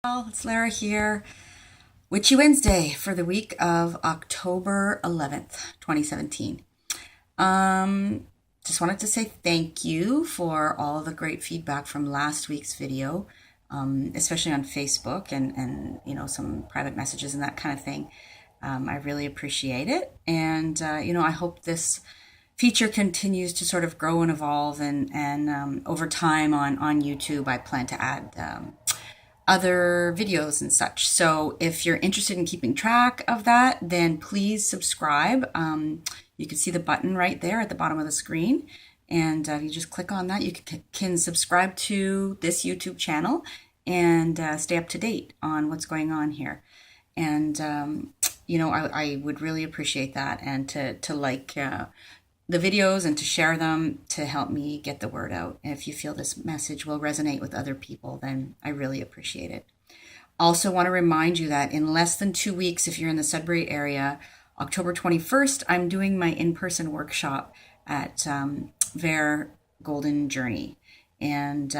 It's Lara here. Witchy Wednesday for the week of October 11th, 2017. Just wanted to say thank you for all the great feedback from last week's video, especially on Facebook and some private messages and that kind of thing. I really appreciate it. And I hope this feature continues to sort of grow and evolve and over time on YouTube, I plan to add other videos and such. So if you're interested in keeping track of that, then please subscribe. You can see the button right there at the bottom of the screen. And you just click on that. You can subscribe to this YouTube channel and stay up to date on what's going on here. And, I would really appreciate that, and to like the videos and to share them to help me get the word out. And if you feel this message will resonate with other people, then I really appreciate it. Also want to remind you that in less than 2 weeks, if you're in the Sudbury area, October 21st, I'm doing my in-person workshop at Their Golden Journey. And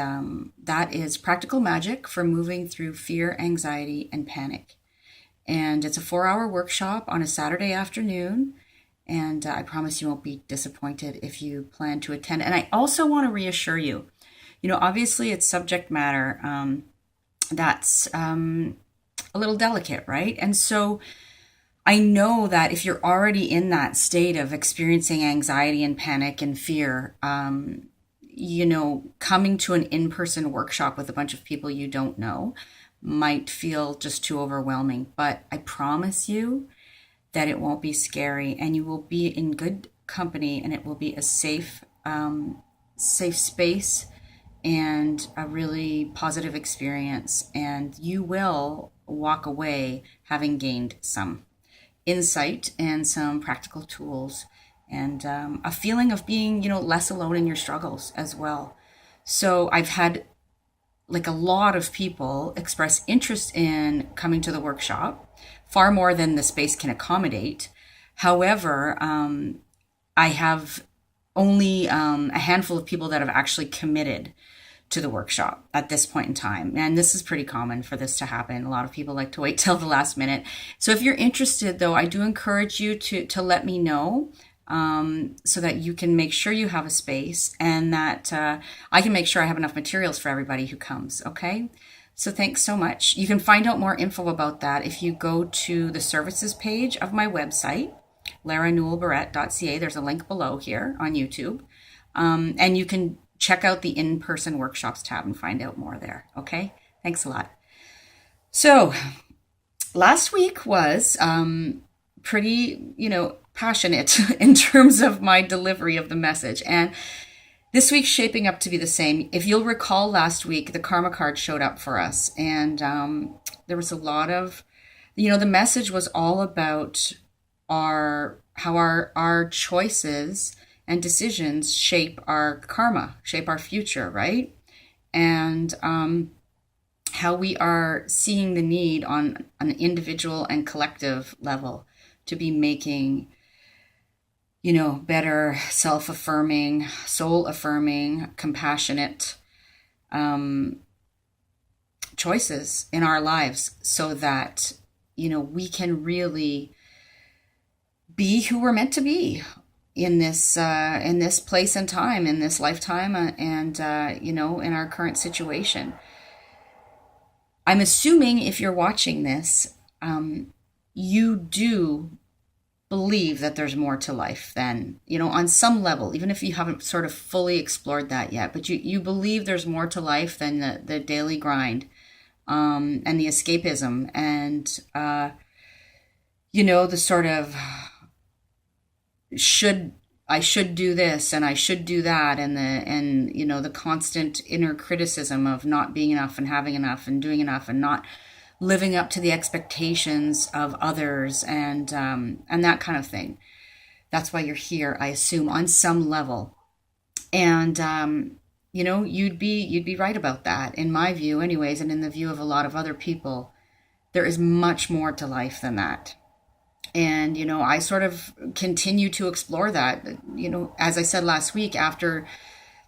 that is practical magic for moving through fear, anxiety, and panic. And it's a 4-hour workshop on a Saturday afternoon. And I promise you won't be disappointed if you plan to attend. And I also want to reassure you, obviously it's subject matter that's a little delicate, right? And so I know that if you're already in that state of experiencing anxiety and panic and fear, coming to an in-person workshop with a bunch of people you don't know might feel just too overwhelming. But I promise you that it won't be scary, and you will be in good company, and it will be a safe space and a really positive experience. And you will walk away having gained some insight and some practical tools and a feeling of being, less alone in your struggles as well. So I've had a lot of people express interest in coming to the workshop, far more than the space can accommodate. However, I have only a handful of people that have actually committed to the workshop at this point in time. And this is pretty common for this to happen. A lot of people like to wait till the last minute. So if you're interested, though, I do encourage you to let me know, so that you can make sure you have a space, and that I can make sure I have enough materials for everybody who comes, okay? So thanks so much. You can find out more info about that if you go to the services page of my website, laranewell-barrette.ca. There's a link below here on YouTube. And you can check out the in-person workshops tab and find out more there, okay? Thanks a lot. So last week was pretty, passionate in terms of my delivery of the message. And this week's shaping up to be the same. If you'll recall, last week, the karma card showed up for us. And there was a lot of, the message was all about how our choices and decisions shape our karma, shape our future, right? And how we are seeing the need on an individual and collective level to be making better, self-affirming, soul-affirming, compassionate choices in our lives, so that, we can really be who we're meant to be in this place and time, in this lifetime, and in our current situation. I'm assuming if you're watching this, you do believe that there's more to life than, on some level, even if you haven't sort of fully explored that yet, but you believe there's more to life than the daily grind, and the escapism, and, the sort of I should do this and I should do that, and the constant inner criticism of not being enough and having enough and doing enough and not living up to the expectations of others, and that kind of thing. That's why you're here, I assume, on some level. And you'd be right about that, in my view anyways, and in the view of a lot of other people. There is much more to life than that. And I sort of continue to explore that, as I said last week, after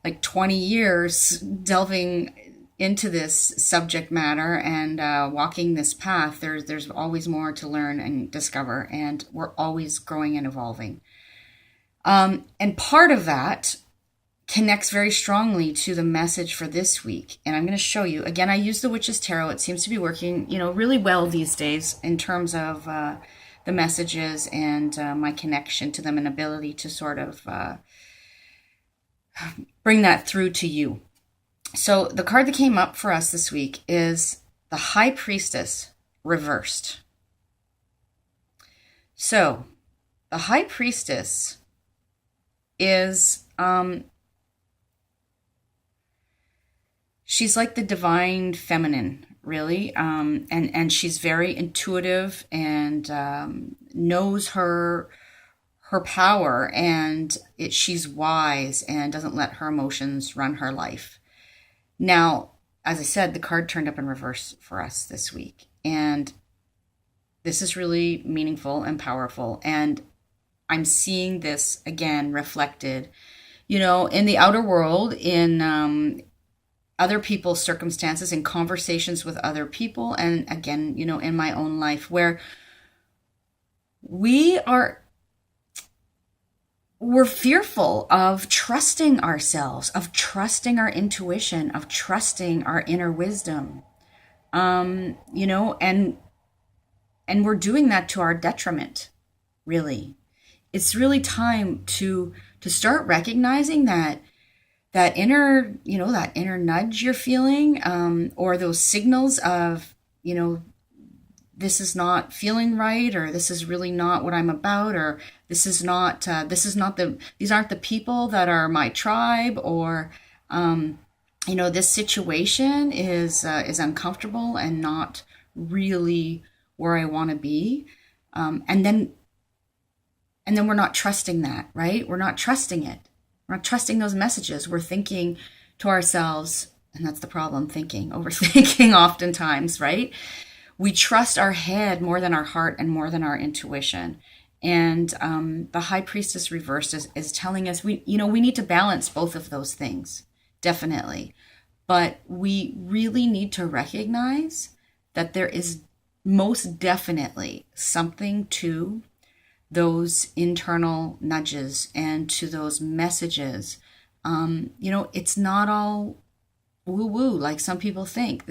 like 20 years delving into this subject matter and walking this path, there's always more to learn and discover, and we're always growing and evolving. And part of that connects very strongly to the message for this week. And I'm going to show you, again, I use the Witch's Tarot. It seems to be working, really well these days in terms of the messages and my connection to them and ability to sort of bring that through to you. So the card that came up for us this week is the High Priestess reversed. So the High Priestess is she's like the divine feminine, really, and she's very intuitive and knows her power, and she's wise and doesn't let her emotions run her life. Now, as I said, the card turned up in reverse for us this week, and this is really meaningful and powerful, and I'm seeing this again reflected, in the outer world, in other people's circumstances, in conversations with other people, and again, in my own life, where we're fearful of trusting ourselves, of trusting our intuition, of trusting our inner wisdom, and we're doing that to our detriment, really. It's really time to start recognizing that inner, that inner nudge you're feeling, or those signals of, this is not feeling right, or this is really not what I'm about, or these aren't the people that are my tribe, or, this situation is uncomfortable and not really where I want to be. And then we're not trusting that, right? We're not trusting it. We're not trusting those messages. We're thinking to ourselves, and that's the problem, overthinking oftentimes, right? We trust our head more than our heart and more than our intuition. And the High Priestess reversed is telling us we need to balance both of those things, definitely. But we really need to recognize that there is most definitely something to those internal nudges and to those messages. It's not all woo-woo like some people think.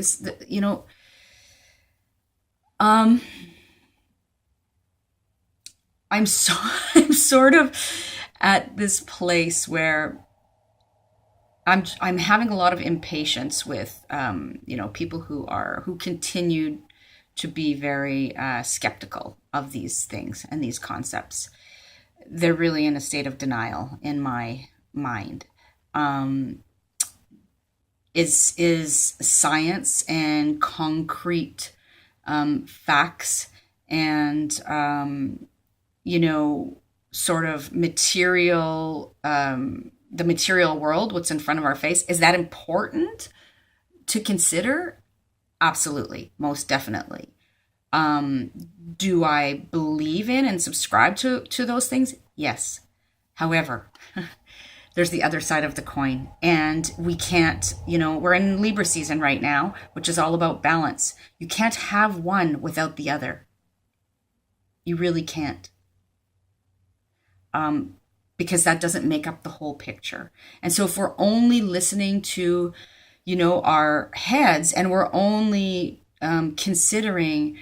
I'm sort of at this place where I'm having a lot of impatience with people who continue to be very skeptical of these things and these concepts. They're really in a state of denial in my mind. Is science and concrete facts and sort of material, the material world, what's in front of our face, is that important to consider? Absolutely, most definitely. Do I believe in and subscribe to those things? Yes. However, there's the other side of the coin, and we can't, we're in Libra season right now, which is all about balance. You can't have one without the other. You really can't. Because that doesn't make up the whole picture. And so if we're only listening to, our heads, and we're only considering,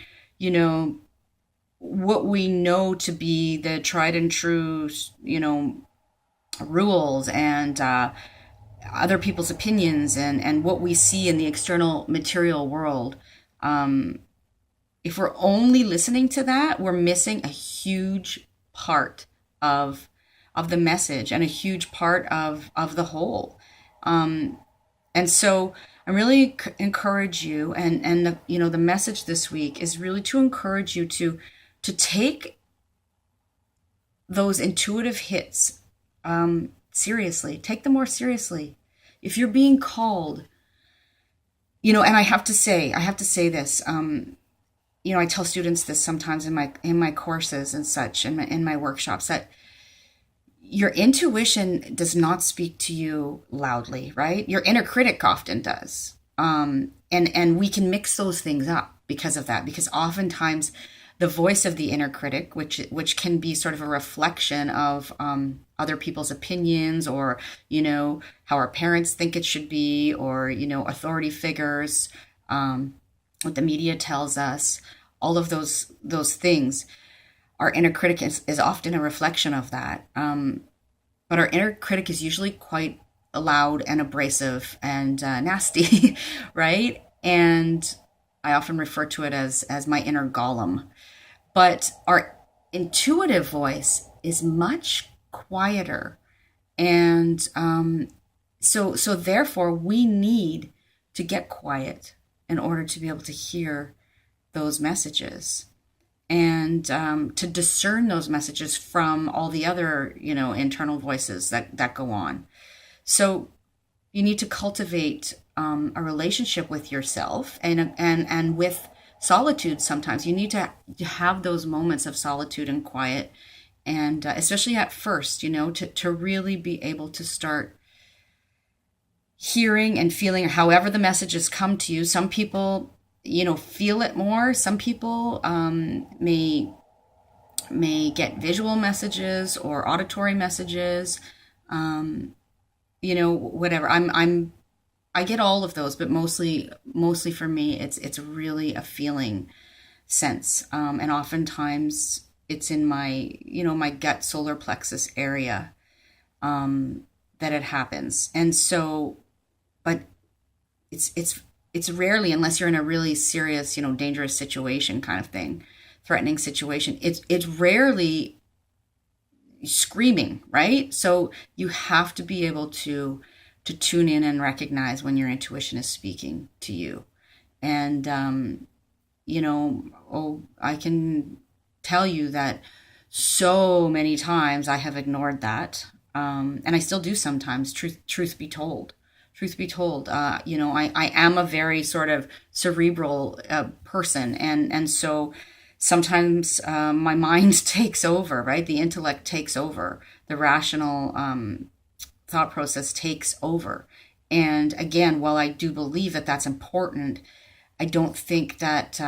what we know to be the tried and true, rules and other people's opinions and what we see in the external material world, if we're only listening to that, we're missing a huge part of the message and a huge part of the whole. And so I really encourage you, and the message this week is really to encourage you to take those intuitive hits seriously. Take them more seriously. If you're being called, and I have to say this. I tell students this sometimes in my courses and such, in my workshops, that your intuition does not speak to you loudly, right? Your inner critic often does. And we can mix those things up because of that, because oftentimes the voice of the inner critic, which can be sort of a reflection of other people's opinions, or how our parents think it should be, or authority figures, what the media tells us, all of those things. Our inner critic is often a reflection of that. But our inner critic is usually quite loud and abrasive and nasty, right? And I often refer to it as my inner golem. But our intuitive voice is much quieter. And so therefore, we need to get quiet in order to be able to hear those messages, and to discern those messages from all the other, internal voices that go on. So you need to cultivate a relationship with yourself, and with solitude. Sometimes you need to have those moments of solitude and quiet, and especially at first, to really be able to start hearing and feeling however the messages come to you. Some people feel it more. Some people may get visual messages or auditory messages, whatever. I get all of those, but mostly for me, it's really a feeling sense. And oftentimes it's in my, my gut solar plexus area, that it happens. And so, but it's rarely, unless you're in a really serious, dangerous situation kind of thing, threatening situation, it's rarely screaming, right? So you have to be able to tune in and recognize when your intuition is speaking to you. And, I can tell you that so many times I have ignored that. And I still do sometimes, truth be told. Truth be told, I am a very sort of cerebral person. And so sometimes my mind takes over, right? The intellect takes over. The rational thought process takes over. And again, while I do believe that that's important, I don't think that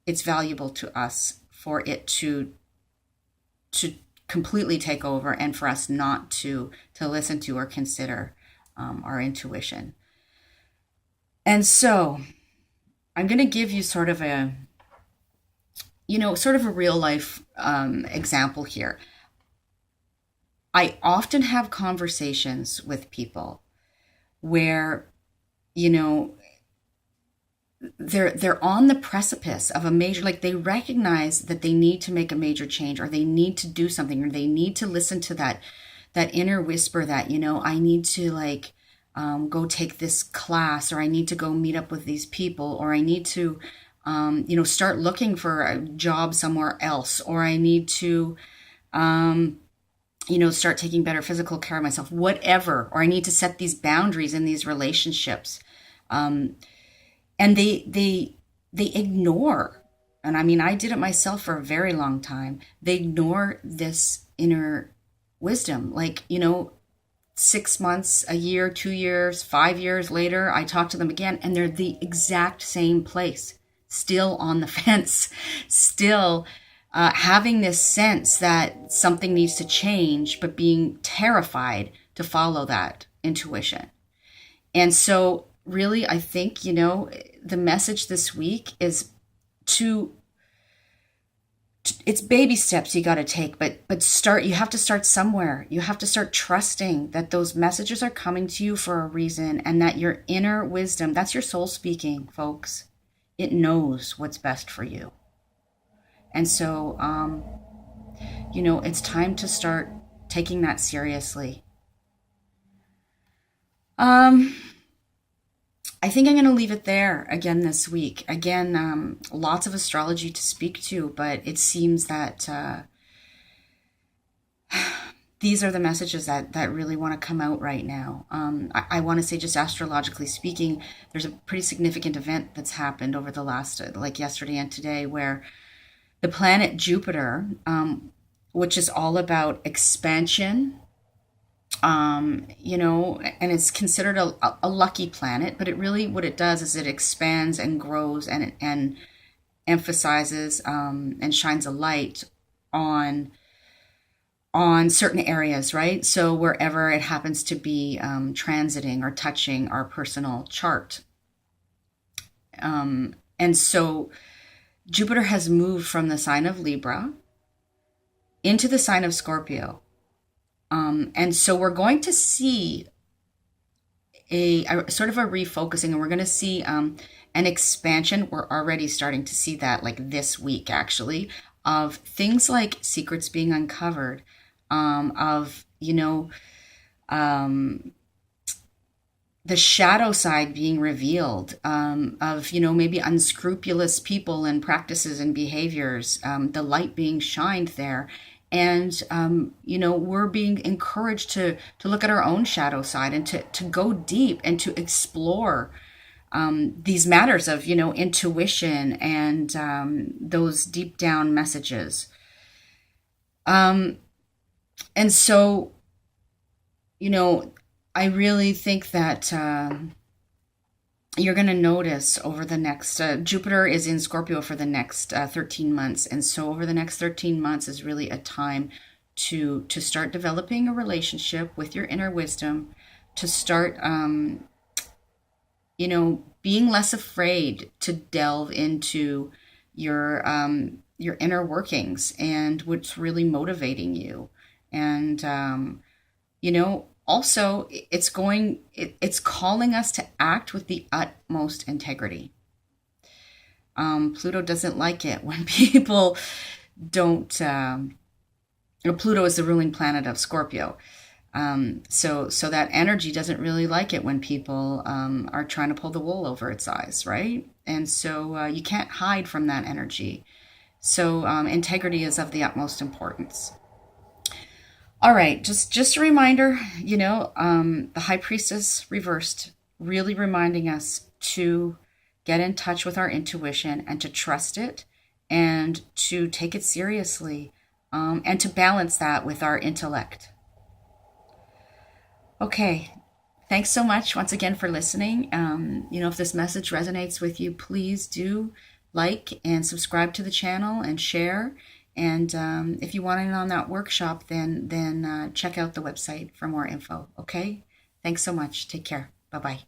it's valuable to us for it to completely take over, and for us not to listen to or consider our intuition. And so I'm going to give you sort of a real life example here. I often have conversations with people where, they're on the precipice of a major, like they recognize that they need to make a major change, or they need to do something, or they need to listen to that inner whisper that, I need to go take this class, or I need to go meet up with these people, or I need to, start looking for a job somewhere else, or I need to, start taking better physical care of myself, whatever, or I need to set these boundaries in these relationships. And they ignore, and I mean, I did it myself for a very long time. They ignore this inner wisdom. 6 months, a year, 2 years, 5 years later, I talk to them again, and they're the exact same place, still on the fence, still having this sense that something needs to change, but being terrified to follow that intuition. And so really, I think, the message this week is it's baby steps you got to take, but you have to start somewhere. You have to start trusting that those messages are coming to you for a reason, and that your inner wisdom, that's your soul speaking, folks. It knows what's best for you. And so, it's time to start taking that seriously. I think I'm going to leave it there again this week. Again, lots of astrology to speak to, but it seems that these are the messages that really want to come out right now. I want to say, just astrologically speaking, there's a pretty significant event that's happened over the last, yesterday and today, where the planet Jupiter, which is all about expansion, And it's considered a lucky planet, but it really, what it does is it expands and grows and emphasizes and shines a light on certain areas, right? So wherever it happens to be transiting or touching our personal chart. And so Jupiter has moved from the sign of Libra into the sign of Scorpio. And so we're going to see a sort of a refocusing, and we're going to see an expansion. We're already starting to see that, like this week, actually, of things like secrets being uncovered, of, the shadow side being revealed, of, maybe unscrupulous people and practices and behaviors, the light being shined there. And, we're being encouraged to look at our own shadow side and to go deep and to explore these matters of, intuition and those deep down messages. And so, I really think that you're going to notice over the next, Jupiter is in Scorpio for the next 13 months. And so over the next 13 months is really a time to start developing a relationship with your inner wisdom, to start, being less afraid to delve into your inner workings and what's really motivating you. And, also, it's calling us to act with the utmost integrity. Pluto doesn't like it when people don't. Pluto is the ruling planet of Scorpio, so that energy doesn't really like it when people are trying to pull the wool over its eyes, right? And so you can't hide from that energy. So integrity is of the utmost importance. All right, just a reminder, the High Priestess reversed, really reminding us to get in touch with our intuition and to trust it and to take it seriously, and to balance that with our intellect. Okay, thanks so much once again for listening. If this message resonates with you, please do like and subscribe to the channel and share. And if you want in on that workshop, then check out the website for more info. Okay? Thanks so much. Take care. Bye-bye.